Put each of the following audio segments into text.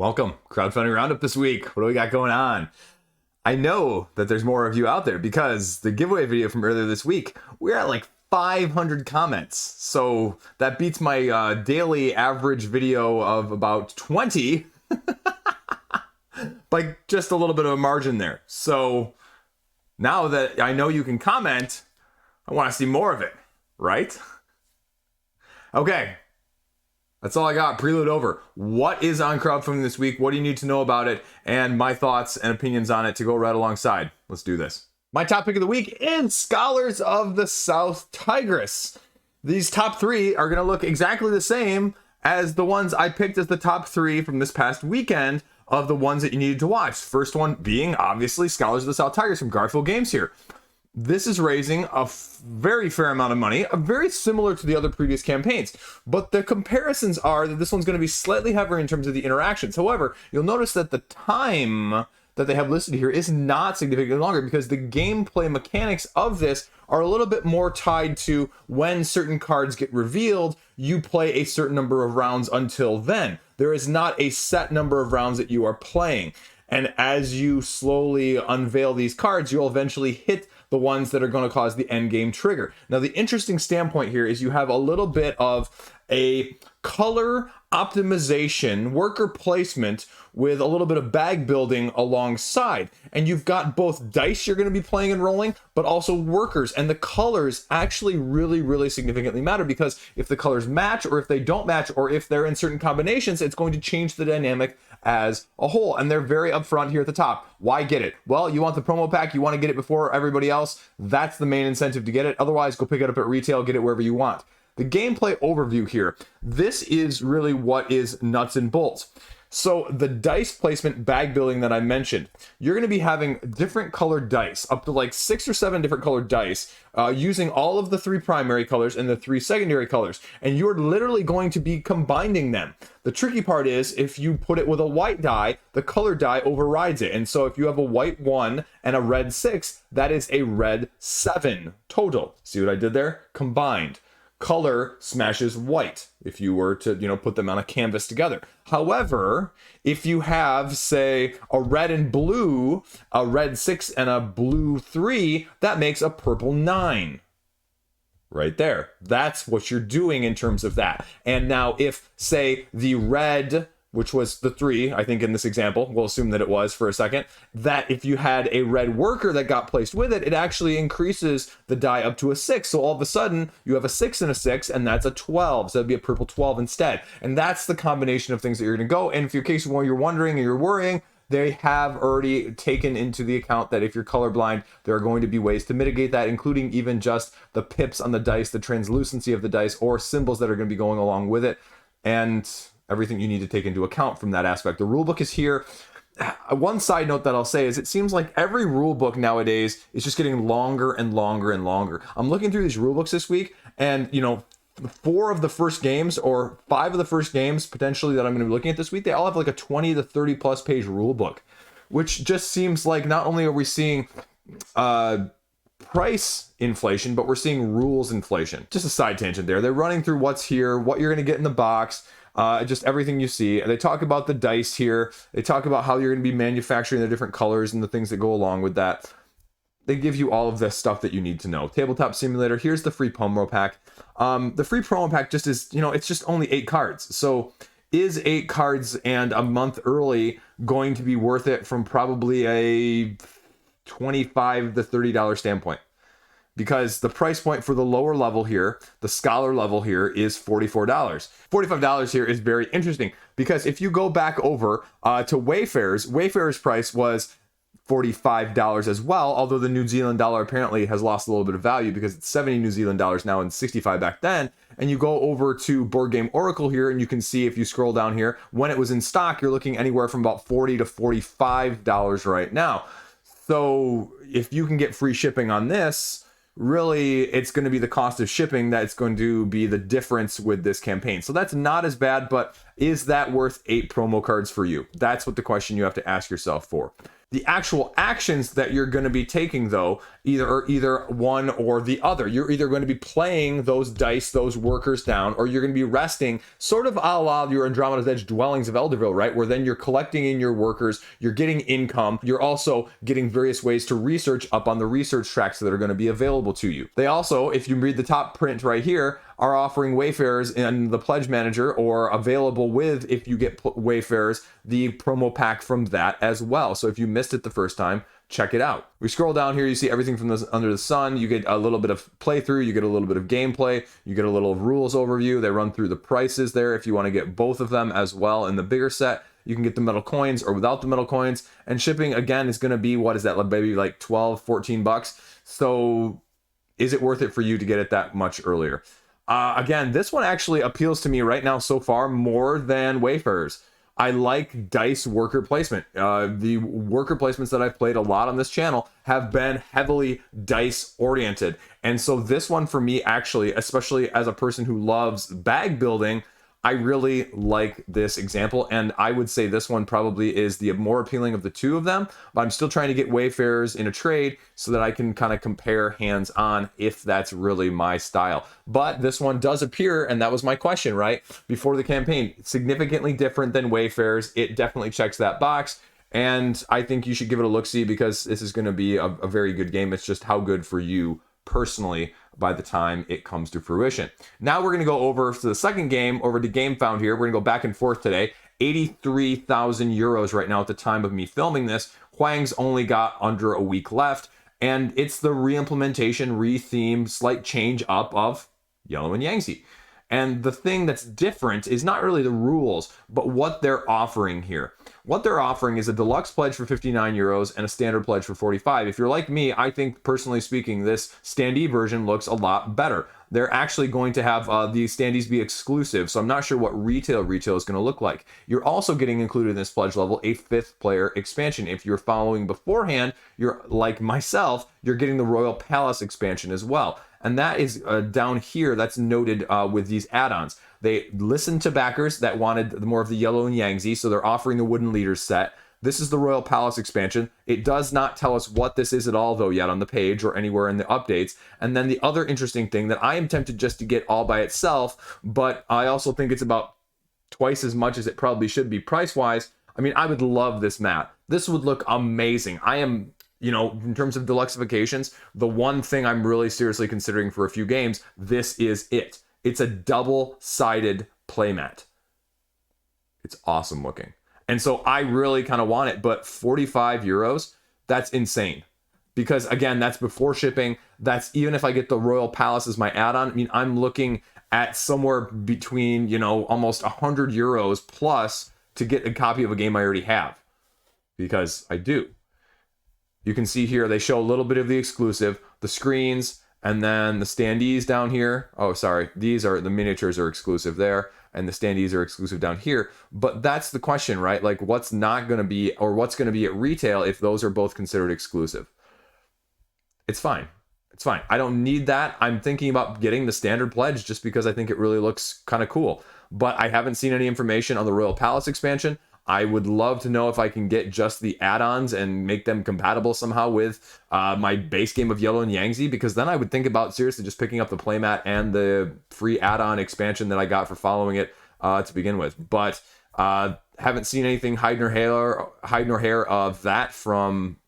Welcome, Crowdfunding Roundup this week. What do we got going on? I know that there's more of you out there because the giveaway video from earlier this week, we're at like 500 comments. So that beats my daily average video of about 20 by just a little bit of a margin there. So now that I know you can comment, I want to see more of it, right? Okay. That's all I got. Prelude over. What is on crowdfunding this week? What do you need to know about it? And my thoughts and opinions on it to go right alongside. Let's do this. My top pick of the week is Scholars of the South Tigris. These top three are going to look exactly the same as the ones I picked as the top three from this past weekend of the ones that you needed to watch. First one being, obviously, Scholars of the South Tigris from Garfield Games here. This is raising a very fair amount of money, very similar to the other previous campaigns. But the comparisons are that this one's going to be slightly heavier in terms of the interactions. However, you'll notice that the time that they have listed here is not significantly longer because the gameplay mechanics of this are a little bit more tied to when certain cards get revealed, you play a certain number of rounds until then. There is not a set number of rounds that you are playing. And as you slowly unveil these cards, you'll eventually hit the ones that are going to cause the end game trigger. Now, the interesting standpoint here is you have a little bit of a color optimization, worker placement with a little bit of bag building alongside. And you've got both dice you're going to be playing and rolling, but also workers. And the colors actually really significantly matter because if the colors match or if they don't match or if they're in certain combinations, it's going to change the dynamic as a whole. And they're very upfront here at the top. Why get it? Well, you want the promo pack, you want to get it before everybody else. That's the main incentive to get it. Otherwise, go pick it up at retail, get it wherever you want. The gameplay overview here. This is really what is nuts and bolts. So the dice placement bag building that I mentioned, you're going to be having different colored dice, up to like 6 or 7 different colored dice, using all of the 3 primary colors and the 3 secondary colors. And you're literally going to be combining them. The tricky part is if you put it with a white die, the colored die overrides it. And so if you have a white 1 and a red 6, that is a red 7 total. See what I did there? Combined. Color smashes white if you were to, put them on a canvas together. However, if you have, say, a red and blue, a red 6 and a blue 3, that makes a purple 9. Right there. That's what you're doing in terms of that. And now if, say, the red, which was the 3, I think in this example, we'll assume that it was for a second, that if you had a red worker that got placed with it, it actually increases the die up to a 6. So all of a sudden, you have a 6 and a 6, and that's a 12. So that'd be a purple 12 instead. And that's the combination of things that you're going to go. And if in case you're wondering and you're worrying, they have already taken into the account that if you're colorblind, there are going to be ways to mitigate that, including even just the pips on the dice, the translucency of the dice, or symbols that are going to be going along with it. And everything you need to take into account from that aspect. The rulebook is here. One side note that I'll say is it seems like every rulebook nowadays is just getting longer and longer and longer. I'm looking through these rulebooks this week, and 4 of the first games or 5 of the first games potentially that I'm going to be looking at this week, they all have like a 20 to 30 plus page rulebook, which just seems like not only are we seeing price inflation, but we're seeing rules inflation. Just a side tangent there. They're running through what's here, what you're going to get in the box, just everything you see. They talk about the dice here. They talk about how you're going to be manufacturing the different colors and the things that go along with that. They give you all of this stuff that you need to know. Tabletop Simulator, here's the free promo pack. The free promo pack just is, it's just only 8 cards. So is 8 cards and a month early going to be worth it from probably a $25 to $30 standpoint? Because the price point for the lower level here, the scholar level here, is $44. $45 here is very interesting because if you go back over to Wayfarer's price was $45 as well, although the New Zealand dollar apparently has lost a little bit of value because it's 70 New Zealand dollars now and 65 back then. And you go over to Board Game Oracle here and you can see if you scroll down here, when it was in stock, you're looking anywhere from about $40 to $45 right now. So if you can get free shipping on this, really it's going to be the cost of shipping that's going to be the difference with this campaign. So that's not as bad, but is that worth 8 promo cards for you? That's what the question you have to ask yourself for. The actual actions that you're going to be taking, though, either one or the other. You're either going to be playing those dice, those workers down, or you're going to be resting, sort of a la your Andromeda's Edge Dwellings of Elderville, right? Where then you're collecting in your workers, you're getting income, you're also getting various ways to research up on the research tracks that are going to be available to you. They also, if you read the top print right here, are offering Wayfarers in the Pledge Manager, or available with, if you get Wayfarers, the promo pack from that as well. So if you missed it the first time, check it out. We scroll down here, you see everything from this Under the Sun. You get a little bit of playthrough, you get a little bit of gameplay, you get a little rules overview. They run through the prices there if you want to get both of them as well in the bigger set. You can get the metal coins or without the metal coins, and shipping again is going to be, what is that, maybe like 12, 14 bucks. So is it worth it for you to get it that much earlier? Again, this one actually appeals to me right now so far more than Wayfarers. I like dice worker placement. The worker placements that I've played a lot on this channel have been heavily dice oriented. And so this one for me, actually, especially as a person who loves bag building, I really like this example, and I would say this one probably is the more appealing of the two of them, but I'm still trying to get Wayfarers in a trade so that I can kind of compare hands-on if that's really my style. But this one does appear, and that was my question, right? Before the campaign, significantly different than Wayfarers. It definitely checks that box, and I think you should give it a look-see because this is going to be a very good game. It's just how good for you personally by the time it comes to fruition. Now we're going to go over to the second game, over to Gamefound here. We're going to go back and forth today. 83,000 euros right now at the time of me filming this. Huang's only got under a week left, and it's the re-implementation, re-theme, slight change up of Yellow and Yangtze. And the thing that's different is not really the rules, but what they're offering here. What they're offering is a deluxe pledge for 59 euros and a standard pledge for 45. If you're like me, I think, personally speaking, this standee version looks a lot better. They're actually going to have the standees be exclusive, so I'm not sure what retail is going to look like. You're also getting included in this pledge level a 5th player expansion. If you're following beforehand, you're like myself, you're getting the Royal Palace expansion as well. And that is down here, that's noted with these add-ons. They listened to backers that wanted more of the Yellow and Yangtze, so they're offering the Wooden Leaders set. This is the Royal Palace expansion. It does not tell us what this is at all, though, yet on the page or anywhere in the updates. And then the other interesting thing that I am tempted just to get all by itself, but I also think it's about twice as much as it probably should be price-wise. I mean, I would love this map. This would look amazing. I am... You know, in terms of deluxifications, the one thing I'm really seriously considering for a few games, this is it. It's a double-sided playmat. It's awesome looking. And so I really kind of want it, but 45 euros, that's insane. Because again, that's before shipping. That's even if I get the Royal Palace as my add-on. I mean, I'm looking at somewhere between, you know, almost 100 euros plus to get a copy of a game I already have. Because I do. You can see here, they show a little bit of the exclusive, the screens, and then the standees down here. Oh, sorry. These are, the miniatures are exclusive there, and the standees are exclusive down here. But that's the question, right? Like, what's not going to be, or what's going to be at retail if those are both considered exclusive? It's fine. It's fine. I don't need that. I'm thinking about getting the standard pledge just because I think it really looks kind of cool. But I haven't seen any information on the Royal Palace expansion. I would love to know if I can get just the add-ons and make them compatible somehow with my base game of Yellow and Yangtze, because then I would think about seriously just picking up the playmat and the free add-on expansion that I got for following it to begin with. But haven't seen anything hide nor hair of that from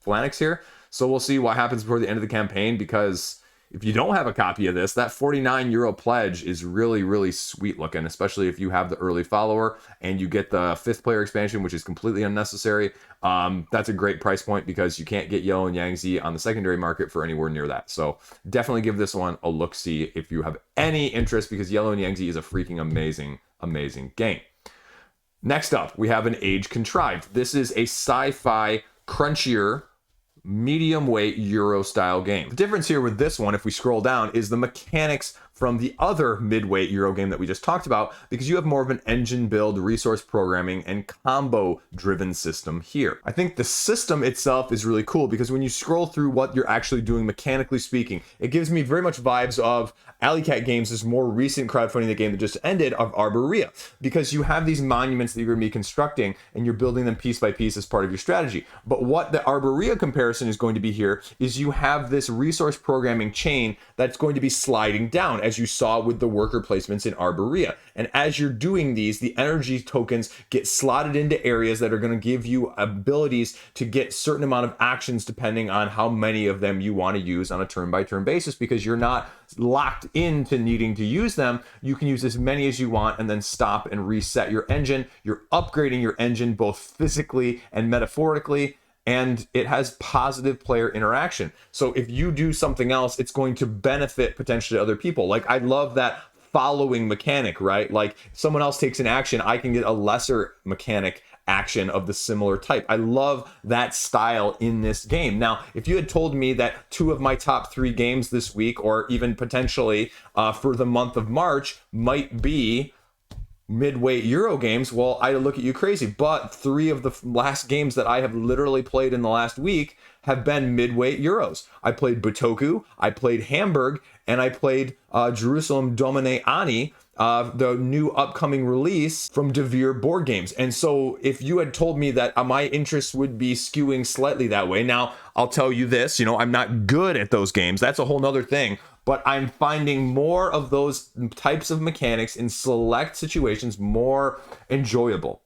Phalanx here. So we'll see what happens before the end of the campaign, because if you don't have a copy of this, that 49 euro pledge is really, really sweet looking, especially if you have the early follower and you get the 5th player expansion, which is completely unnecessary. That's a great price point because you can't get Yellow and Yangtze on the secondary market for anywhere near that. So definitely give this one a look-see if you have any interest, because Yellow and Yangtze is a freaking amazing, amazing game. Next up, we have An Age Contrived. This is a sci-fi crunchier medium weight Euro style game. The difference here with this one, if we scroll down, is the mechanics from the other midweight Euro game that we just talked about, because you have more of an engine build, resource programming, and combo driven system here. I think the system itself is really cool because when you scroll through what you're actually doing mechanically speaking, it gives me very much vibes of Alley Cat Games' more recent crowdfunding, the game that just ended, of Arborea, because you have these monuments that you're going to be constructing and you're building them piece by piece as part of your strategy. But what the Arborea comparison is going to be here is you have this resource programming chain that's going to be sliding down, as you saw with the worker placements in Arborea. And as you're doing these, the energy tokens get slotted into areas that are going to give you abilities to get certain amount of actions depending on how many of them you want to use on a turn-by-turn basis, because you're not locked into needing to use them. You can use as many as you want and then stop and reset your engine. You're upgrading your engine both physically and metaphorically, and it has positive player interaction. So if you do something else, it's going to benefit potentially other people. Like, I love that following mechanic, right? Like, someone else takes an action, I can get a lesser mechanic action of the similar type. I love that style in this game. Now, if you had told me that 2 of my top 3 games this week, or even potentially for the month of March, might be midweight Euro games, well, I'd look at you crazy. But 3 of the last games that I have literally played in the last week have been midweight Euros. I played Butoku, I played Hamburg, and I played Jerusalem Domine Ani, the new upcoming release from De Vere Board Games. And so if you had told me that my interest would be skewing slightly that way, now I'll tell you this, I'm not good at those games. That's a whole nother thing. But I'm finding more of those types of mechanics in select situations more enjoyable.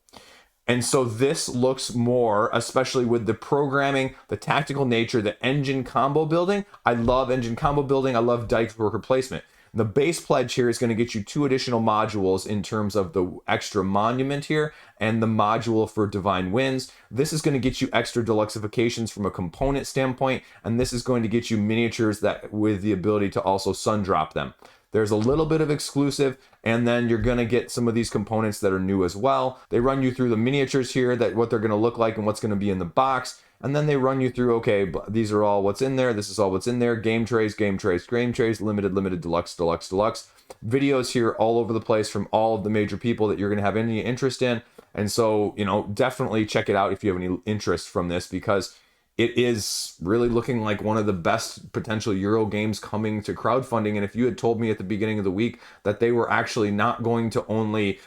And so this looks more, especially with the programming, the tactical nature, the engine combo building. I love engine combo building. I love dice worker placement. The base pledge here is going to get you 2 additional modules in terms of the extra monument here and the module for divine winds. This is going to get you extra deluxifications from a component standpoint, and this is going to get you miniatures that with the ability to also sun drop them. There's a little bit of exclusive, and then you're going to get some of these components that are new as well. They run you through the miniatures here, that what they're going to look like and what's going to be in the box. And then they run you through, okay, these are all what's in there. This is all what's in there. Game trays, limited, deluxe. Videos here all over the place from all of the major people that you're going to have any interest in. And so, definitely check it out if you have any interest from this, because it is really looking like one of the best potential Euro games coming to crowdfunding. And if you had told me at the beginning of the week that they were actually not going to only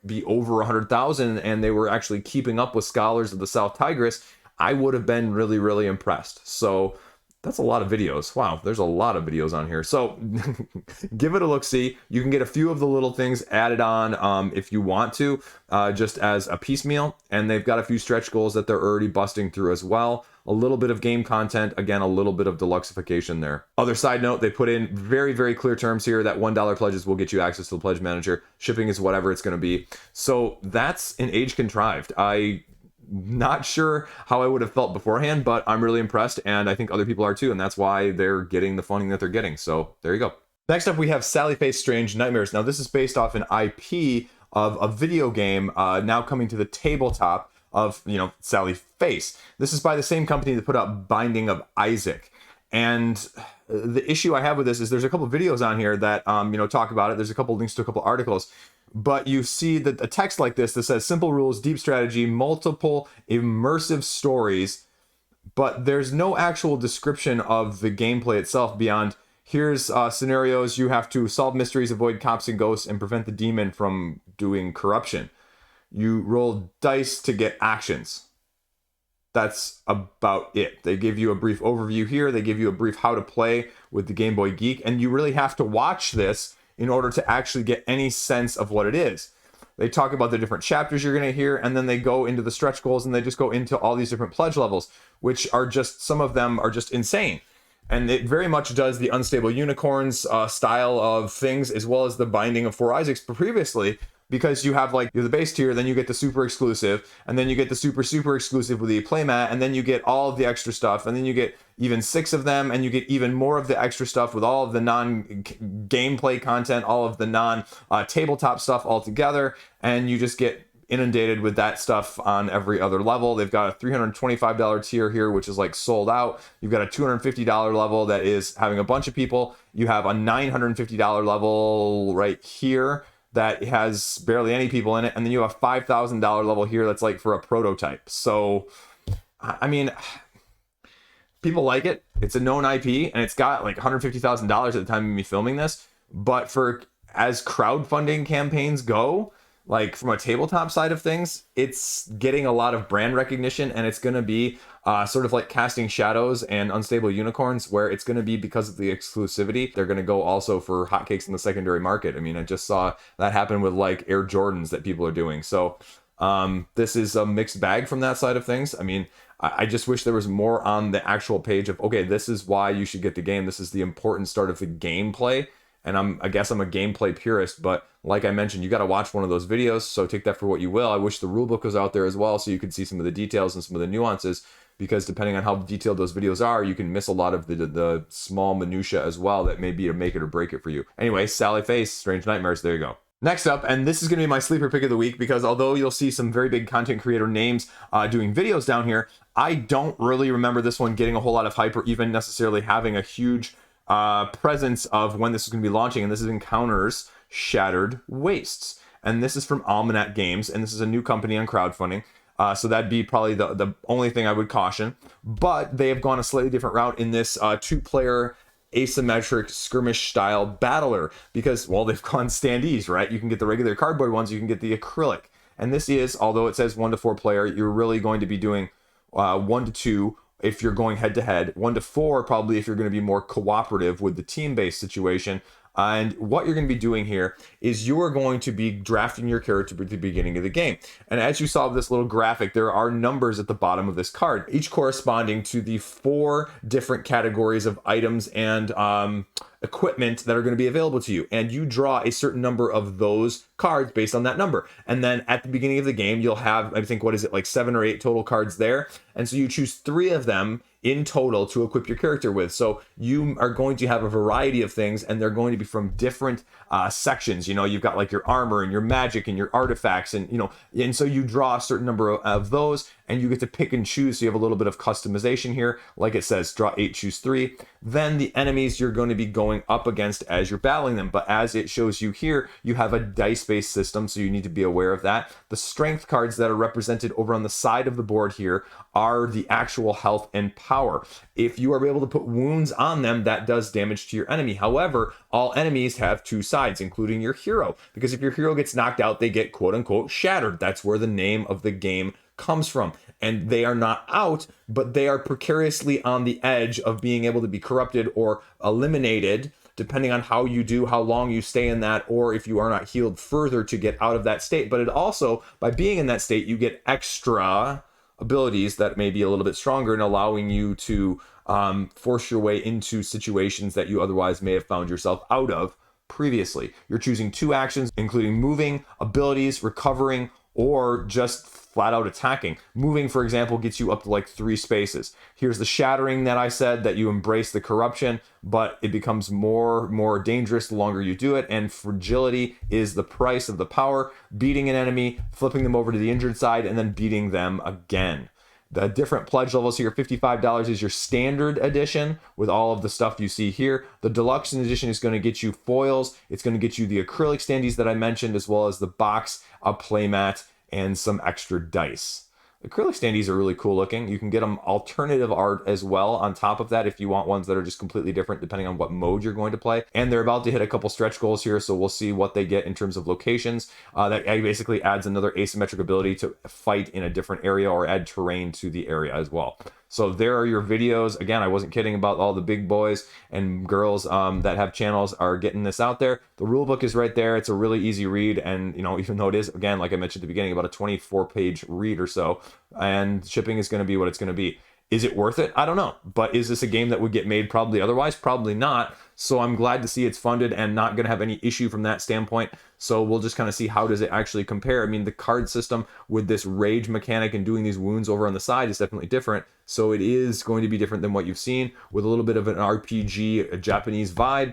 be over 100,000 and they were actually keeping up with Scholars of the South Tigris, I would have been really, really impressed. So that's a lot of videos. Wow, there's a lot of videos on here. So give it a look-see. You can get a few of the little things added on if you want to, just as a piecemeal. And they've got a few stretch goals that they're already busting through as well. A little bit of game content, again, a little bit of deluxification there. Other side note, they put in very, very clear terms here that $1 pledges will get you access to the pledge manager. Shipping is whatever it's going to be. So that's An Age Contrived. Not sure how I would have felt beforehand, but I'm really impressed, and I think other people are too, and that's why they're getting the funding that they're getting. So there you go. Next up, we have Sally Face Strange Nightmares. Now, this is based off an IP of a video game now coming to the tabletop of, Sally Face. This is by the same company that put out Binding of Isaac. And the issue I have with this is there's a couple videos on here that, talk about it. There's a couple links to a couple articles. But you see that a text like this that says simple rules, deep strategy, multiple immersive stories, but there's no actual description of the gameplay itself beyond here's scenarios. You have to solve mysteries, avoid cops and ghosts, and prevent the demon from doing corruption. You roll dice to get actions. That's about it. They give you a brief overview here. They give you a brief how to play with the Game Boy Geek, and you really have to watch this in order to actually get any sense of what it is. They talk about the different chapters you're going to hear, and then they go into the stretch goals, and they just go into all these different pledge levels, which are just, some of them are just insane. And it very much does the Unstable Unicorns style of things, as well as the Binding of Four Isaacs previously, because you have you're the base tier, then you get the super exclusive, and then you get the super exclusive with the playmat, and then you get all of the extra stuff, and then you get even 6 of them, and you get even more of the extra stuff with all of the non-gameplay content, all of the non-tabletop stuff all together, and you just get inundated with that stuff on every other level. They've got a $325 tier here, which is like sold out. You've got a $250 level that is having a bunch of people. You have a $950 level right here that has barely any people in it. And then you have a $5,000 level here that's like for a prototype. So, I mean, people like it. It's a known IP, and it's got like $150,000 at the time of me filming this. But for as crowdfunding campaigns go, like from a tabletop side of things, it's getting a lot of brand recognition, and it's going to be sort of like Casting Shadows and Unstable Unicorns, where it's going to be because of the exclusivity. They're going to go also for hotcakes in the secondary market. I mean, I just saw that happen with like Air Jordans that people are doing. So this is a mixed bag from that side of things. I mean, I just wish there was more on the actual page of, okay, this is why you should get the game. This is the important start of the gameplay. And I guess I'm a gameplay purist, but like I mentioned, you got to watch one of those videos, so take that for what you will. I wish the rulebook was out there as well, so you could see some of the details and some of the nuances, because depending on how detailed those videos are, you can miss a lot of the small minutia as well that may be to make it or break it for you. Anyway, Sally Face, Strange Nightmares, there you go. Next up, and this is going to be my sleeper pick of the week, because although you'll see some very big content creator names doing videos down here, I don't really remember this one getting a whole lot of hype or even necessarily having a huge presence of when this is going to be launching. And this is Encounters Shattered Wastes, and this is from Almanac Games, and this is a new company on crowdfunding, so that'd be probably the only thing I would caution. But they have gone a slightly different route in this two-player asymmetric skirmish style battler, because, well, they've gone standees, right? You can get the regular cardboard ones, you can get the acrylic, and this is, although it says 1 to 4 player, you're really going to be doing 1 to 2 if you're going head to head, 1 to 4 probably if you're going to be more cooperative with the team-based situation. And what you're going to be doing here is you are going to be drafting your character at the beginning of the game. And as you saw with this little graphic, there are numbers at the bottom of this card, each corresponding to the 4 different categories of items and equipment that are going to be available to you. And you draw a certain number of those cards based on that number. And then at the beginning of the game, you'll have, I think, what is it, like 7 or 8 total cards there. And so you choose 3 of them in total to equip your character with. So you are going to have a variety of things, and they're going to be from different sections. You know, you've got like your armor and your magic and your artifacts, and, you know, and so you draw a certain number of those, and you get to pick and choose. So you have a little bit of customization here. Like it says, draw 8, choose 3. Then the enemies you're going to be going up against as you're battling them. But as it shows you here, you have a dice-based system, so you need to be aware of that. The strength cards that are represented over on the side of the board here are the actual health and power. If you are able to put wounds on them, that does damage to your enemy. However, all enemies have 2 sides, including your hero, because if your hero gets knocked out, they get quote unquote shattered. That's where the name of the game comes from. And they are not out, but they are precariously on the edge of being able to be corrupted or eliminated, depending on how you do, how long you stay in that, or if you are not healed further to get out of that state. But it also, by being in that state, you get extra abilities that may be a little bit stronger in allowing you to force your way into situations that you otherwise may have found yourself out of previously. You're choosing 2 actions, including moving, abilities, recovering, or just flat out attacking. Moving, for example, gets you up to like 3 spaces. Here's the shattering that I said, that you embrace the corruption, but it becomes more dangerous the longer you do it. And fragility is the price of the power, beating an enemy, flipping them over to the injured side, and then beating them again. The different pledge levels here, $55 is your standard edition with all of the stuff you see here. The deluxe edition is going to get you foils. It's going to get you the acrylic standees that I mentioned, as well as the box, a playmat, and some extra dice. Acrylic standees are really cool looking. You can get them alternative art as well on top of that if you want ones that are just completely different depending on what mode you're going to play. And they're about to hit a couple stretch goals here, so we'll see what they get in terms of locations. That basically adds another asymmetric ability to fight in a different area or add terrain to the area as well. So there are your videos. Again, I wasn't kidding about all the big boys and girls that have channels are getting this out there. The rulebook is right there. It's a really easy read. And, you know, even though it is, again, like I mentioned at the beginning, about a 24-page read or so, and shipping is going to be what it's going to be. Is it worth it? I don't know. But is this a game that would get made probably otherwise? Probably not. So I'm glad to see it's funded and not going to have any issue from that standpoint. So we'll just kind of see how does it actually compare. I mean, the card system with this rage mechanic and doing these wounds over on the side is definitely different. So it is going to be different than what you've seen, with a little bit of an RPG, a Japanese vibe.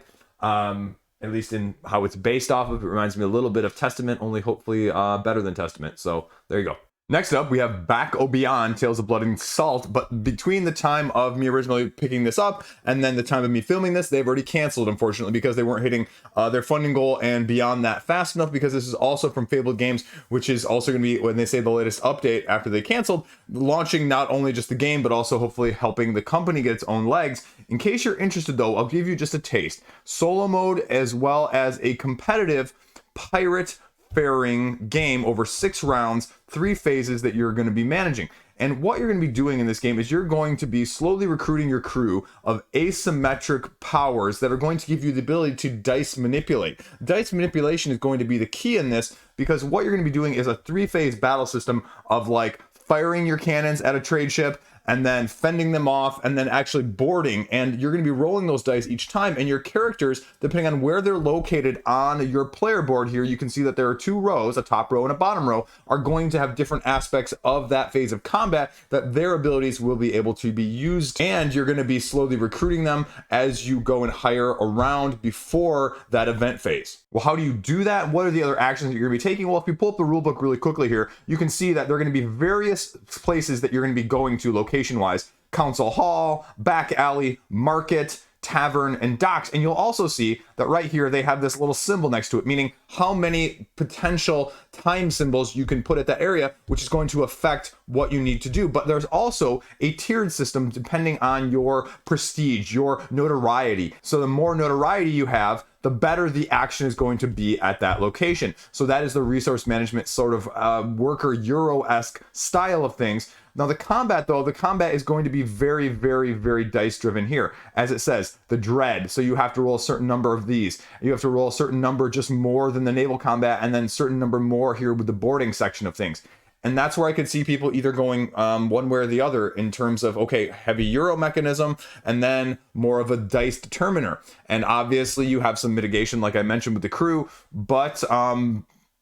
at least in how it's based off of. It reminds me a little bit of Testament, only hopefully better than Testament. So there you go. Next up, we have Back O Beyond, Tales of Blood and Salt, but between the time of me originally picking this up and then the time of me filming this, they've already canceled, unfortunately, because they weren't hitting their funding goal and beyond that fast enough, because this is also from Fabled Games, which is also going to be, when they say the latest update after they canceled, launching not only just the game, but also hopefully helping the company get its own legs. In case you're interested, though, I'll give you just a taste. Solo mode as well as a competitive pirate faring game over 6 rounds, 3 phases that you're going to be managing. And what you're going to be doing in this game is you're going to be slowly recruiting your crew of asymmetric powers that are going to give you the ability to dice manipulate. Dice manipulation is going to be the key in this, because what you're going to be doing is a 3-phase battle system of like firing your cannons at a trade ship, and then fending them off, and then actually boarding, and you're going to be rolling those dice each time, and your characters, depending on where they're located on your player board here, you can see that there are 2 rows, a top row and a bottom row, are going to have different aspects of that phase of combat that their abilities will be able to be used, and you're going to be slowly recruiting them as you go and hire around before that event phase. Well, how do you do that? What are the other actions that you're going to be taking? Well, if you pull up the rulebook really quickly here, you can see that there are going to be various places that you're going to be going to location-wise. Council Hall, Back Alley, Market, Tavern, and Docks. And you'll also see that right here they have this little symbol next to it, meaning how many potential time symbols you can put at that area, which is going to affect what you need to do. But there's also a tiered system depending on your prestige, your notoriety. So the more notoriety you have, the better the action is going to be at that location. So that is the resource management sort of worker Euro-esque style of things. Now the combat, though, the combat is going to be very, very, very dice driven here. As it says, the dread. So you have to roll a certain number of these. You have to roll a certain number just more than the naval combat, and then a certain number more here with the boarding section of things. And that's where I could see people either going one way or the other in terms of, okay, heavy Euro mechanism and then more of a dice determiner. And obviously you have some mitigation, like I mentioned, with the crew, but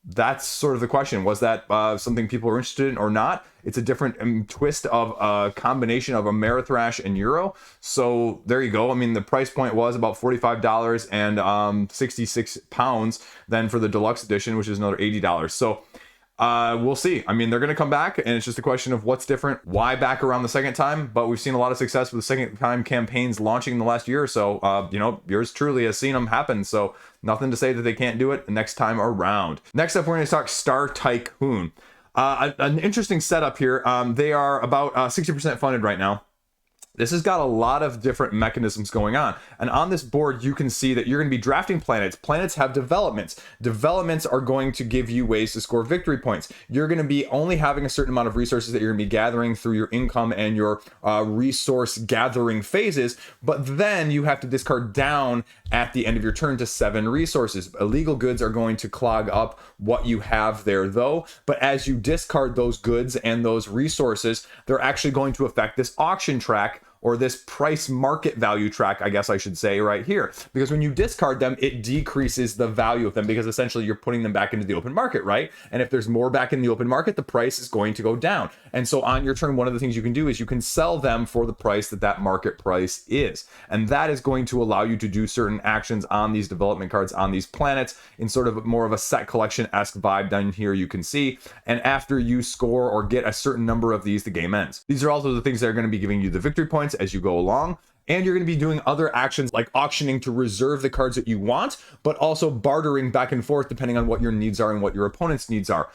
that's sort of the question. Was that something people are interested in or not? It's a different twist of a combination of Amerithrash and Euro. So there you go. I mean, the price point was about $45 and 66 pounds then for the deluxe edition, which is another $80. So we'll see. I mean, they're going to come back, and it's just a question of what's different, why back around the second time. But we've seen a lot of success with the second time campaigns launching in the last year or so. You know, yours truly has seen them happen, so nothing to say that they can't do it next time around. Next up, we're going to talk Star Tycoon. An interesting setup here. They are about 60% funded right now. This has got a lot of different mechanisms going on. And on this board, you can see that you're going to be drafting planets. Planets have developments. Developments are going to give you ways to score victory points. You're going to be only having a certain amount of resources that you're going to be gathering through your income and your resource gathering phases. But then you have to discard down at the end of your turn to 7 resources. Illegal goods are going to clog up what you have there, though. But as you discard those goods and those resources, they're actually going to affect this auction track, or this price market value track, I guess I should say, right here. Because when you discard them, it decreases the value of them, because essentially you're putting them back into the open market, right? And if there's more back in the open market, the price is going to go down. And so on your turn, one of the things you can do is you can sell them for the price that that market price is. And that is going to allow you to do certain actions on these development cards, on these planets, in sort of more of a set collection-esque vibe down here you can see. And after you score or get a certain number of these, the game ends. These are also the things that are going to be giving you the victory points as you go along. And you're going to be doing other actions like auctioning to reserve the cards that you want, but also bartering back and forth depending on what your needs are and what your opponent's needs are.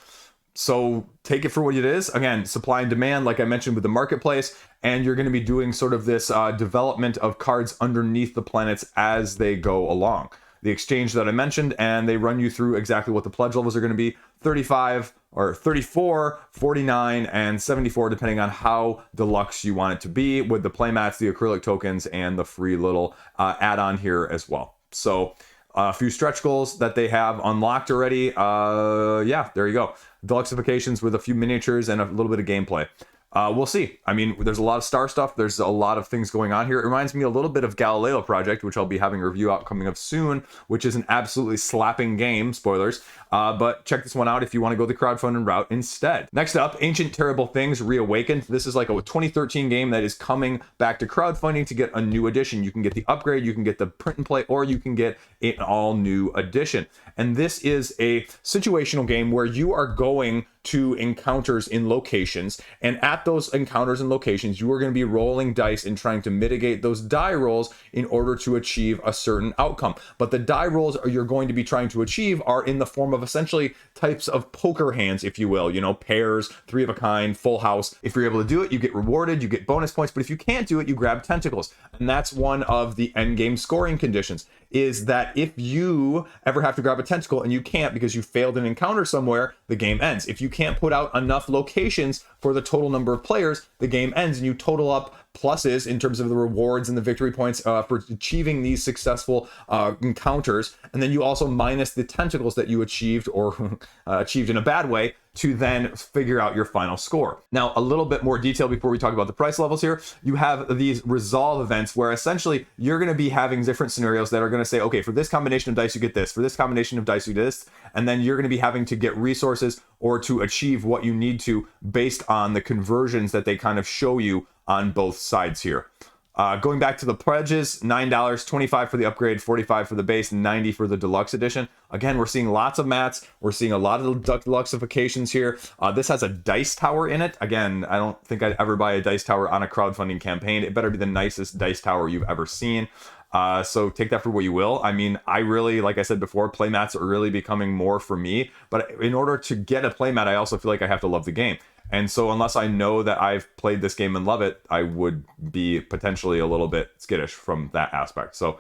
So take it for what it is. Again, supply and demand, like I mentioned with the marketplace, and you're going to be doing sort of this development of cards underneath the planets as they go along. The exchange that I mentioned, and they run you through exactly what the pledge levels are going to be: 35 or 34, 49, and 74, depending on how deluxe you want it to be, with the playmats, the acrylic tokens, and the free little add-on here as well. So a few stretch goals that they have unlocked already. Yeah, there you go. Deluxifications with a few miniatures and a little bit of gameplay. We'll see. I mean, there's a lot of star stuff. There's a lot of things going on here. It reminds me a little bit of Galileo Project, which I'll be having a review out coming up soon, which is an absolutely slapping game. Spoilers. But check this one out if you want to go the crowdfunding route instead. Next up, Ancient Terrible Things Reawakened. This is like a 2013 game that is coming back to crowdfunding to get a new edition. You can get the upgrade, you can get the print and play, or you can get an all new edition. And this is a situational game where you are going to encounters in locations, and at those encounters and locations you are going to be rolling dice and trying to mitigate those die rolls in order to achieve a certain outcome. But the die rolls you're going to be trying to achieve are in the form of essentially types of poker hands, if you will, you know, pairs, three of a kind, full house. If you're able to do it, you get rewarded, you get bonus points, but if you can't do it, you grab tentacles. And that's one of the end game scoring conditions, is that if you ever have to grab a tentacle and you can't because you failed an encounter somewhere, the game ends. If you can't put out enough locations for the total number of players, the game ends, and you total up pluses in terms of the rewards and the victory points for achieving these successful encounters. And then you also minus the tentacles that you achieved, or achieved in a bad way, to then figure out your final score. Now, a little bit more detail before we talk about the price levels here. You have these resolve events where essentially you're going to be having different scenarios that are going to say, okay, for this combination of dice, you get this. For this combination of dice, you get this. And then you're going to be having to get resources or to achieve what you need to based on the conversions that they kind of show you on both sides here. Going back to the pledges, $9, $25 for the upgrade, $45 for the base, $90 for the deluxe edition. Again, we're seeing lots of mats. We're seeing a lot of deluxeifications here. This has a dice tower in it. Again, I don't think I'd ever buy a dice tower on a crowdfunding campaign. It better be the nicest dice tower you've ever seen. So take that for what you will. I mean, I really, like I said before, playmats are really becoming more for me. But in order to get a playmat, I also feel like I have to love the game. And so unless I know that I've played this game and love it, I would be potentially a little bit skittish from that aspect. So,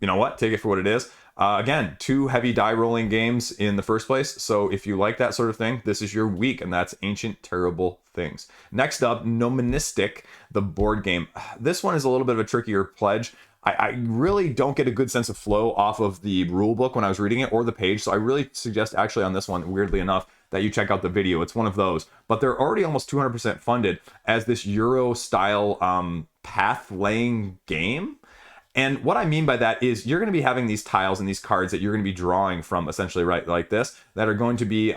you know what? Take it for what it is. Again, 2 heavy die rolling games in the first place. So if you like that sort of thing, this is your week, and that's Ancient Terrible Things. Next up, Gnomistic, the board game. This one is a little bit of a trickier pledge. I really don't get a good sense of flow off of the rule book when I was reading it, or the page. So I really suggest actually on this one, weirdly enough, that you check out the video. It's one of those. But they're already almost 200% funded as this Euro-style path-laying game. And what I mean by that is you're going to be having these tiles and these cards that you're going to be drawing from, essentially, right, like this, that are going to be,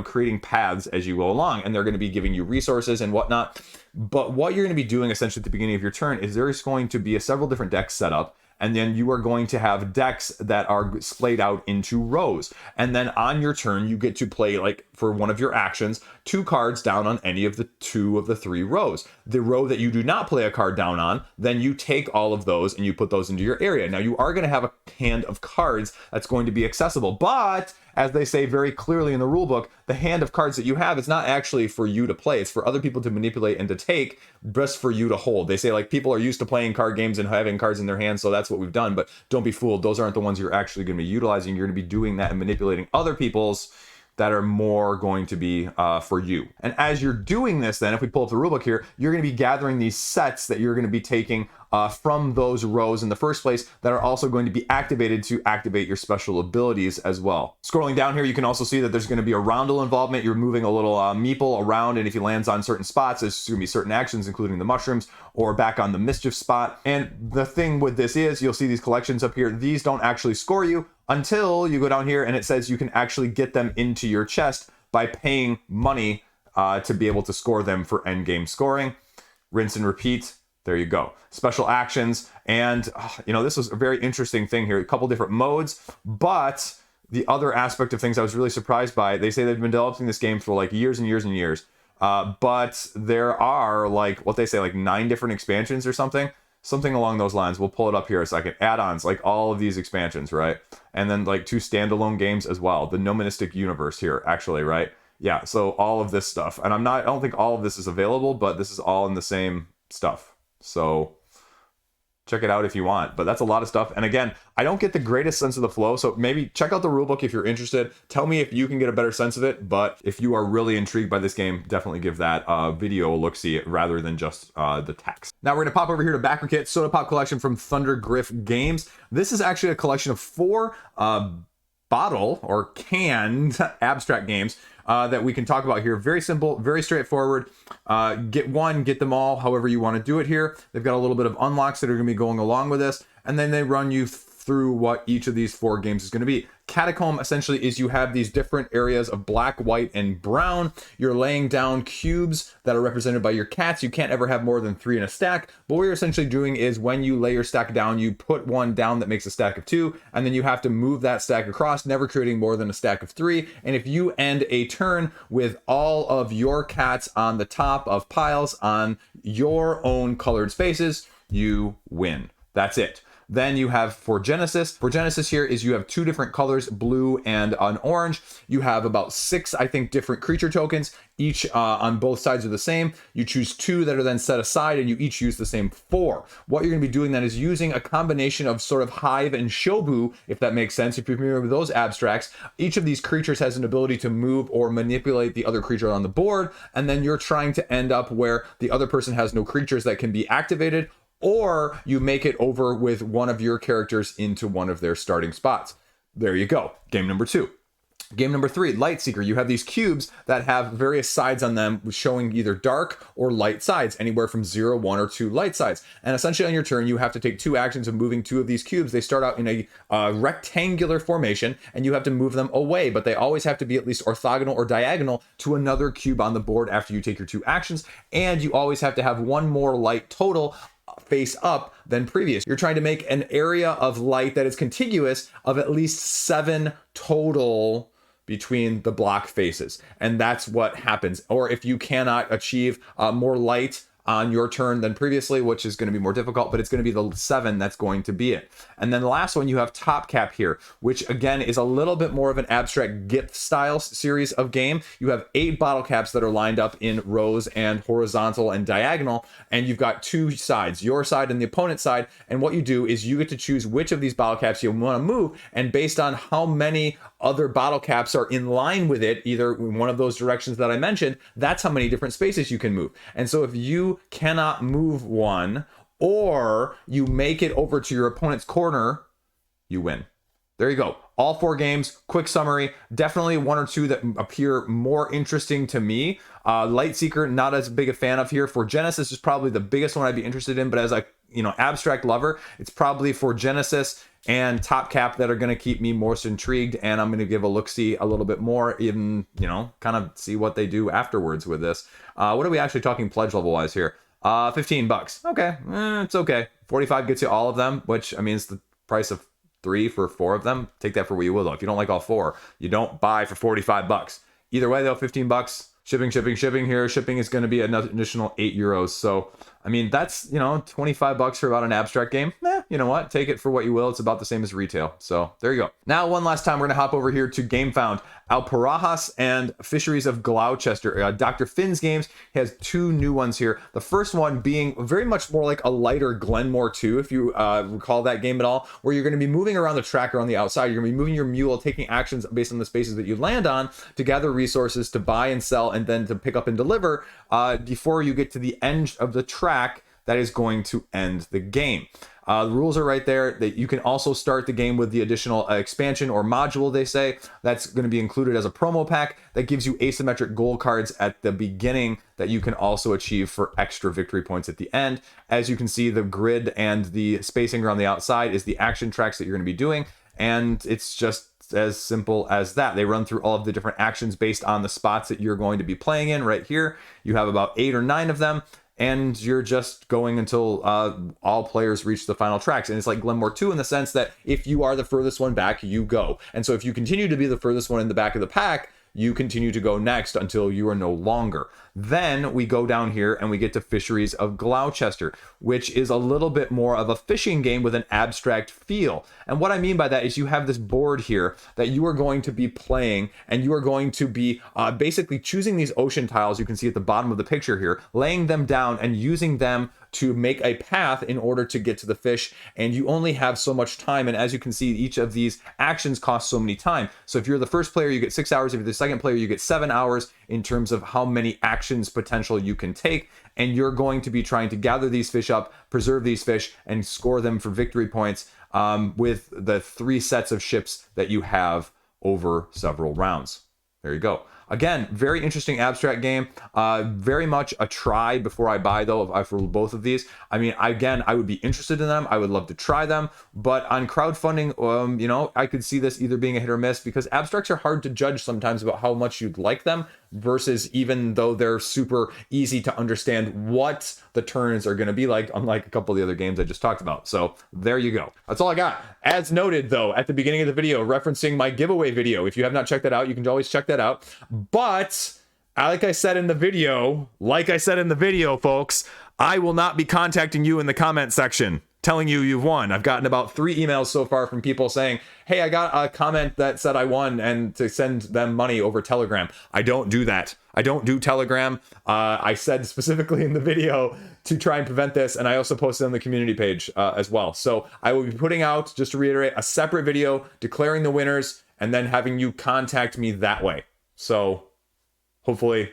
creating paths as you go along. And they're going to be giving you resources and whatnot. But what you're going to be doing, essentially, at the beginning of your turn is there's going to be several different decks set up. And then you are going to have decks that are splayed out into rows. And then on your turn, you get to play, like, for one of your actions, 2 cards down on any of the 2 of the 3 rows. The row that you do not play a card down on, then you take all of those and you put those into your area. Now, you are going to have a hand of cards that's going to be accessible. But, as they say very clearly in the rulebook, the hand of cards that you have is not actually for you to play. It's for other people to manipulate and to take, just for you to hold. They say, like, people are used to playing card games and having cards in their hands, so that's what we've done. But don't be fooled. Those aren't the ones you're actually going to be utilizing. You're going to be doing that and manipulating other people's that are more going to be for you. And as you're doing this, then, if we pull up the rulebook here, you're going to be gathering these sets that you're going to be taking from those rows in the first place that are also going to be activated to activate your special abilities as well. Scrolling down here, you can also see that there's going to be a roundel involvement. You're moving a little meeple around, and if he lands on certain spots, there's going to be certain actions, including the mushrooms, or back on the mischief spot. And the thing with this is, you'll see these collections up here. These don't actually score you until you go down here and it says you can actually get them into your chest by paying money to be able to score them for endgame scoring. Rinse and repeat. There you go. Special actions. And, this was a very interesting thing here. A couple different modes. But the other aspect of things I was really surprised by, they say they've been developing this game for like years and years and years. But there are what they say, 9 different expansions or something. Something along those lines. We'll pull it up here a second. Add-ons, like all of these expansions, right? And then 2 standalone games as well. The Gnomistic universe here, actually, right? Yeah, so all of this stuff. And I don't think all of this is available, but this is all in the same stuff. So check it out if you want, but that's a lot of stuff. And again, I don't get the greatest sense of the flow, so maybe check out the rulebook if you're interested. Tell me if you can get a better sense of it, but if you are really intrigued by this game, definitely give that video a look-see rather than just the text. Now we're going to pop over here to Backerkit, Soda Pop Collection from Thunder Griff Games. This is actually a collection of 4 bottle or canned abstract games that we can talk about here. Very simple, very straightforward. Get one, get them all, however you want to do it here. They've got a little bit of unlocks that are going to be going along with this, and then they run you through what each of these 4 games is going to be. Catacomb essentially is you have these different areas of black, white, and brown. You're laying down cubes that are represented by your cats. You can't ever have more than 3 in a stack, but what you're essentially doing is when you lay your stack down, you put one down that makes a stack of 2, and then you have to move that stack across, never creating more than a stack of 3. And if you end a turn with all of your cats on the top of piles on your own colored spaces, you win. That's it. Then you have for Genesis. For Genesis here is you have 2 different colors, blue and an orange. You have about 6, I think, different creature tokens. Each on both sides are the same. You choose 2 that are then set aside, and you each use the same 4. What you're going to be doing then is using a combination of sort of Hive and Shobu, if that makes sense. If you're familiar with those abstracts, each of these creatures has an ability to move or manipulate the other creature on the board, and then you're trying to end up where the other person has no creatures that can be activated, or you make it over with one of your characters into one of their starting spots. There you go. Game number 2. Game number 3, Lightseeker. You have these cubes that have various sides on them showing either dark or light sides, anywhere from 0, 1, or 2 light sides. And essentially on your turn, you have to take 2 actions of moving 2 of these cubes. They start out in a rectangular formation, and you have to move them away, but they always have to be at least orthogonal or diagonal to another cube on the board after you take your 2 actions. And you always have to have 1 more light total face up than previous. You're trying to make an area of light that is contiguous of at least 7 total between the block faces, and that's what happens. Or if you cannot achieve more light on your turn than previously, which is going to be more difficult, but it's going to be the 7 that's going to be it. And then the last one, you have Top Cap here, which again is a little bit more of an abstract gift style series of game. You have 8 bottle caps that are lined up in rows and horizontal and diagonal, and you've got 2 sides, your side and the opponent's side. And what you do is you get to choose which of these bottle caps you want to move, and based on how many other bottle caps are in line with it, either in one of those directions that I mentioned, that's how many different spaces you can move. And so if you cannot move one, or you make it over to your opponent's corner, you win. There you go. All 4 games, quick summary. Definitely 1 or 2 that appear more interesting to me. Lightseeker, not as big a fan of here. For Genesis is probably the biggest one I'd be interested in, but as a abstract lover, it's probably for Genesis and Top Cap that are going to keep me most intrigued, and I'm going to give a look-see a little bit more, even, kind of see what they do afterwards with this. What are we actually talking pledge level-wise here? $15. Okay, it's okay. 45 gets you all of them, which, I mean, it's the price of 3 for 4 of them. Take that for what you will, though. If you don't like all 4, you don't buy for $45. Either way, though, $15. Shipping here. Shipping is going to be an additional €8. So, I mean, that's, $25 for about an abstract game. You know what? Take it for what you will. It's about the same as retail. So there you go. Now, one last time, we're going to hop over here to Gamefound. Alpujarras and Fisheries of Gloucester. Dr. Finn's games has 2 new ones here. The first one being very much more like a lighter Glenmore 2, if you recall that game at all, where you're going to be moving around the track or on the outside. You're going to be moving your mule, taking actions based on the spaces that you land on to gather resources, to buy and sell, and then to pick up and deliver before you get to the end of the track that is going to end the game. The rules are right there. That you can also start the game with the additional expansion or module, they say. That's going to be included as a promo pack that gives you asymmetric goal cards at the beginning that you can also achieve for extra victory points at the end. As you can see, the grid and the spacing around the outside is the action tracks that you're going to be doing, and it's just as simple as that. They run through all of the different actions based on the spots that you're going to be playing in. Right here, you have about 8 or 9 of them, and you're just going until all players reach the final tracks. And it's like Glenmore 2 in the sense that if you are the furthest one back, you go. And so if you continue to be the furthest one in the back of the pack, you continue to go next until you are no longer. Then we go down here and we get to Fisheries of Gloucester, which is a little bit more of a fishing game with an abstract feel. And what I mean by that is you have this board here that you are going to be playing, and you are going to be basically choosing these ocean tiles you can see at the bottom of the picture here, laying them down and using them to make a path in order to get to the fish. And you only have so much time, and as you can see, each of these actions cost so many time. So if you're the first player, you get 6 hours. If you're the second player, you get 7 hours in terms of how many actions potential you can take. And you're going to be trying to gather these fish up, preserve these fish, and score them for victory points with the 3 sets of ships that you have over several rounds. There you go. Again, very interesting abstract game. Very much a try before I buy, though, for both of these. I mean, again, I would be interested in them. I would love to try them. But on crowdfunding, you know, I could see this either being a hit or miss, because abstracts are hard to judge sometimes about how much you'd like them, versus even though they're super easy to understand what the turns are going to be like, unlike a couple of the other games I just talked about. So there you go. That's all I got. As noted, though, at the beginning of the video, referencing my giveaway video. If you have not checked that out, you can always check that out. But like I said in the video, folks, I will not be contacting you in the comment section telling you you've won. I've gotten about 3 emails so far from people saying, hey, I got a comment that said I won, and to send them money over Telegram. I don't do that. I don't do Telegram. I said specifically in the video to try and prevent this, and I also posted on the community page as well. So I will be putting out, just to reiterate, a separate video declaring the winners and then having you contact me that way. So hopefully,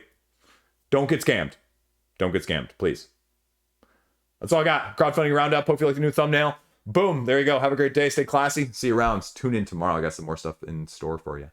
don't get scammed. Don't get scammed, please. That's all I got. Crowdfunding roundup. Hope you like the new thumbnail. Boom. There you go. Have a great day. Stay classy. See you around. Tune in tomorrow. I got some more stuff in store for you.